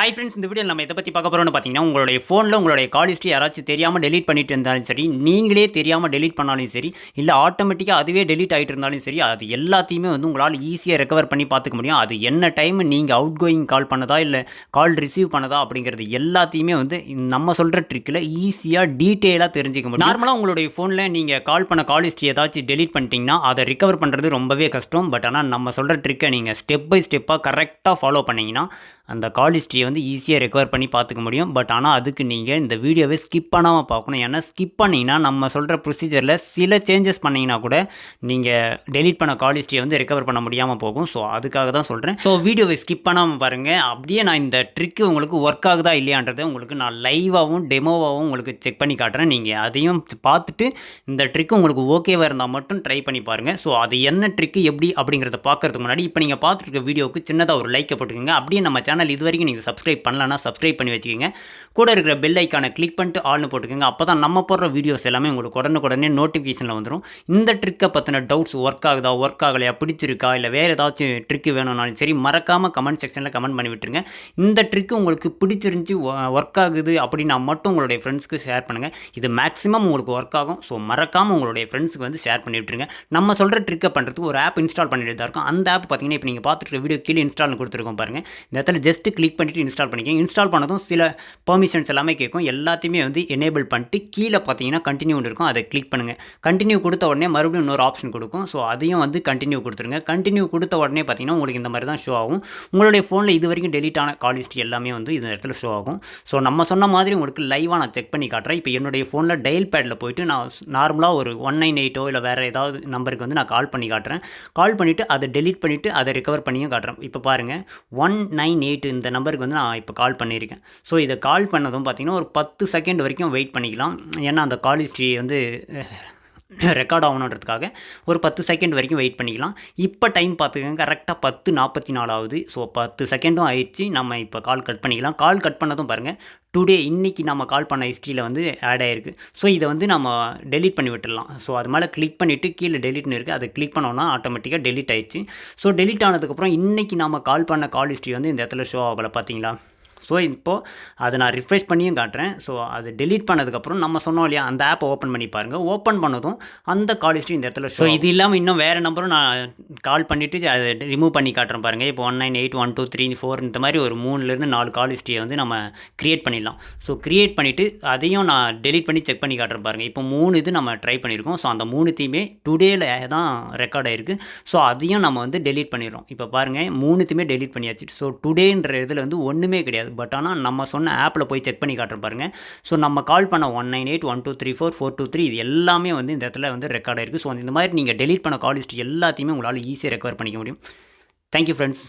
Hi friends, இந்த video நம்ம இதை பற்றி பார்க்க போகிறோம்னு பார்த்தீங்கன்னா, உங்களுடைய ஃபோனில் உங்களுடைய கால் ஹிஸ்ட்ரி யாராச்சும் தெரியாமல் டெலீட் பண்ணிட்டு இருந்தாலும் சரி, நீங்களே தெரியாமல் டெலீட் பண்ணாலும் சரி, இல்லை ஆட்டோமேட்டிக்காக அதுவே டெலீட் ஆகிட்டு இருந்தாலும் சரி, அது எல்லாத்தையுமே வந்து உங்களால் ஈஸியாக ரெக்கவர் பண்ணி பார்த்துக்க முடியும். அது என்ன டைம் நீங்கள் அவுட் கோயிங் கால் பண்ணதா இல்லை கால் ரிசீவ் பண்ணதா அப்படிங்கிறது எல்லாத்தையுமே வந்து நம்ம சொல்கிற ட்ரிக்கில் ஈஸியாக டீட்டெயிலாக தெரிஞ்சிக்க முடியும். நார்மலாக உங்களுடைய ஃபோனில் நீங்கள் கால் பண்ண கால் ஹிஸ்ட்ரி ஏதாச்சும் டெலீட் பண்ணிட்டீங்கன்னா அதை ரிகவர் பண்ணுறது ரொம்பவே கஷ்டம். பட் ஆனால் நம்ம சொல்கிற ட்ரிக்கை நீங்கள் ஸ்டெப் பை ஸ்டெப்பாக கரெக்டாக ஃபாலோ பண்ணிங்கன்னா அந்த கால் ஹிஸ்ட்ரியை வந்து ஈஸியாக ரெக்கவர் பண்ணி பார்த்துக்க முடியும். பட் ஆனால் அதுக்கு நீங்கள் இந்த வீடியோவை ஸ்கிப் பண்ணாமல் பார்க்கணும். ஏன்னா ஸ்கிப் பண்ணிங்கன்னா நம்ம சொல்கிற ப்ரொசீஜரில் சில சேஞ்சஸ் பண்ணிங்கன்னா கூட நீங்கள் டெலீட் பண்ண கால் ஹிஸ்ட்ரியை வந்து ரெக்கவர் பண்ண முடியாமல் போகும். ஸோ அதுக்காக தான் சொல்கிறேன். ஸோ வீடியோவை ஸ்கிப் பண்ணாமல் பாருங்கள். அப்படியே நான் இந்த ட்ரிக்கு உங்களுக்கு ஒர்க் ஆகுதா இல்லையான்றதை உங்களுக்கு நான் லைவாகவும் டெமோவாகவும் உங்களுக்கு செக் பண்ணி காட்டுறேன். நீங்கள் அதையும் பார்த்துட்டு இந்த ட்ரிக்கு உங்களுக்கு ஓகேவாக இருந்தால் மட்டும் ட்ரை பண்ணி பாருங்கள். ஸோ அது என்ன ட்ரிக்கு எப்படி அப்படிங்கிறத பார்க்குறதுக்கு முன்னாடி இப்போ நீங்கள் பார்த்துட்டு இருக்க வீடியோவுக்கு சின்னதாக ஒரு லைக்கை போட்டுக்கோங்க. அப்படியே நம்ம சேனல் இது வரைக்கும் நீங்கள் சப்ஸ்கிரைப் பண்ணலன்னா சப்ஸ்கிரைப் பண்ணி வச்சுக்கோங்க. கூட இருக்கிற பெல் ஐக்கானை கிளிக் பண்ணிட்டு ஆல்னு போட்டுக்கோங்க. அப்போ தான் நம்ம போடுற வீடியோஸ் எல்லாமே உங்களுக்கு உடனுக்குடனே நோட்டிஃபிகேஷனில் வந்துடும். இந்த ட்ரிக்கை பற்றின டவுட்ஸ் ஒர்க் ஆகுதா ஒர்க் ஆகலையா பிடிச்சிருக்கா இல்லை வேறு ஏதாச்சும் ட்ரிக்கு வேணும்னாலும் சரி மறக்காமல் கமெண்ட் செக்ஷனில் கமெண்ட் பண்ணி விட்டுருங்க. இந்த ட்ரிக்கு உங்களுக்கு பிடிச்சிருந்துச்சி ஒர்க் ஆகுது அப்படின்னா மட்டும் உங்களுடைய ஃப்ரெண்ட்ஸ்க்கு ஷேர் பண்ணுங்கள். இது மேக்ஸிமம் உங்களுக்கு ஒர்க் ஆகும். ஸோ மறக்காமல் உங்களுடைய ஃப்ரெண்ட்ஸுக்கு வந்து ஷேர் பண்ணி விட்டுருங்க. நம்ம சொல்கிற ட்ரிக்கை பண்ணுறதுக்கு ஒரு ஆப் இன்ஸ்டால் பண்ணிட்டு தான் இருக்கும். அந்த ஆப் பார்த்தீங்கன்னா இப்போ நீங்கள் பார்த்துட்டு வீடியோ கீழே இன்ஸ்டால்னு கொடுத்துருக்கோம் பாருங்கள். இந்த இடத்துல ஜஸ்ட் கிளிக் பண்ணிவிட்டு இன்ஸ்டால் பண்ணிக்கோங்க. இன்ஸ்டால் பண்ணதும் சில பெர்மிஷன்ஸ் எல்லாமே கேட்கும். எல்லாத்தையுமே வந்து எனேபிள் பண்ணிட்டு கீழே பார்த்தீங்கன்னா கண்டினியூ இருக்கும். அதை கிளிக் பண்ணுங்கள். கண்டினியூ கொடுத்த உடனே மறுபடியும் இன்னொரு ஆப்ஷன் கொடுக்கும். ஸோ அதையும் வந்து கண்டினியூ கொடுத்துருங்க. கண்டினியூ கொடுத்த உடனே பார்த்தீங்கன்னா உங்களுக்கு இந்த மாதிரி தான் ஷோ ஆகும். உங்களுடைய ஃபோனில் இது வரைக்கும் டெலீட் ஆன கால் ஹிஸ்ட்ரி எல்லாமே வந்து இந்த இடத்துல ஷோ ஆகும். ஸோ நம்ம சொன்ன மாதிரி உங்களுக்கு லைவாக நான் செக் பண்ணி காட்டுறேன். இப்போ என்னுடைய ஃபோனில் டயல் பேடில் போயிட்டு நான் நார்மலாக ஒரு 198 இல்லை வேறு ஏதாவது நம்பருக்கு வந்து நான் கால் பண்ணி காட்டுறேன். கால் பண்ணிவிட்டு அதை டெலீட் பண்ணிவிட்டு அதை ரிகவர் பண்ணியும் காட்டுறேன். இப்போ பாருங்கள் 198 இந்த நம்பருக்கு வந்து நான் இப்போ கால் பண்ணியிருக்கேன். ஸோ இதை கால் பண்ணதும் பார்த்திங்கன்னா ஒரு 10 செகண்ட் வரைக்கும் வெயிட் பண்ணிக்கலாம். ஏன்னா அந்த கால் ஹிஸ்ட்ரி வந்து ரெக்கார்ட் ஆகணுன்றதுக்காக ஒரு 10 செகண்ட் வரைக்கும் வெயிட் பண்ணிக்கலாம். இப்போ டைம் பார்த்துக்கோங்க, கரெக்டாக 10:44 ஆகுது. ஸோ 10 செகண்டும் ஆயிடுச்சு. நம்ம இப்போ கால் கட் பண்ணிக்கலாம். கால் கட் பண்ணதும் பாருங்கள் டுடே இன்றைக்கி நம்ம கால் பண்ண ஹிஸ்ட்ரியில் வந்து ஆட் ஆகிருக்கு. ஸோ இதை வந்து நம்ம டெலீட் பண்ணி விட்டுடலாம். ஸோ அது மேலே கிளிக் பண்ணிவிட்டு கீழே டெலீட்னு இருக்குது. அதை கிளிக் பண்ணோன்னா ஆட்டோமேட்டிக்காக டெலீட் ஆயிடுச்சு. ஸோ டெலீட் ஆனதுக்கப்புறம் இன்றைக்கி நம்ம கால் பண்ண கால் ஹிஸ்ட்ரி வந்து இந்த இடத்துல ஷோ ஆகலை பார்த்தீங்களா. ஸோ இப்போது அதை நான் ரிஃப்ரெஷ் பண்ணியும் காட்டுறேன். ஸோ அது டெலீட் பண்ணதுக்கப்புறம் நம்ம சொன்னோம் இல்லையா, அந்த ஆப்பை ஓப்பன் பண்ணி பாருங்கள். ஓப்பன் பண்ணதும் அந்த கால் ஹிஸ்ட்ரி இந்த இடத்துல ஸோ இது இல்லாமல் இன்னும் வேறு நம்பரும் நான் கால் பண்ணிவிட்டு அதை ரிமூவ் பண்ணி காட்டுறேன் பாருங்கள். இப்போ 198 1 2 3 4 இந்த மாதிரி ஒரு 3லேருந்து 4 கால் ஹிஸ்ட்ரியை வந்து நம்ம க்ரியேட் பண்ணிடலாம். ஸோ க்ரியேட் பண்ணிவிட்டு அதையும் நான் டெலீட் பண்ணி செக் பண்ணி காட்டுறேன் பாருங்கள். இப்போ 3 இது நம்ம ட்ரை பண்ணியிருக்கோம். ஸோ அந்த 3த்தையுமே டுடேயில் தான் ரெக்கார்ட் ஆகிருக்கு. ஸோ அதையும் நம்ம வந்து டெலீட் பண்ணிடுறோம். இப்போ பாருங்கள் 3த்தையுமே டெலீட் பண்ணியாச்சு. ஸோ டுடேன்ற இதில் வந்து ஒன்றுமே கிடையாது. பட் ஆனால் நம்ம சொன்ன ஆப்பில் போய் செக் பண்ணி காட்டுறோம் பாருங்கள். ஸோ நம்ம கால் பண்ண 198 1 2 3 4 4 2 3 இது எல்லாமே வந்து இந்த இடத்துல வந்து ரெக்கார்ட் ஆகிருக்கு. ஸோ இந்த மாதிரி நீங்கள் டெலீட் பண்ண கால் ஹிஸ்ட்ரி எல்லாத்தையுமே உங்களால் ஈஸியாக ரெக்கவர் பண்ணிக்க முடியும். Thank you friends.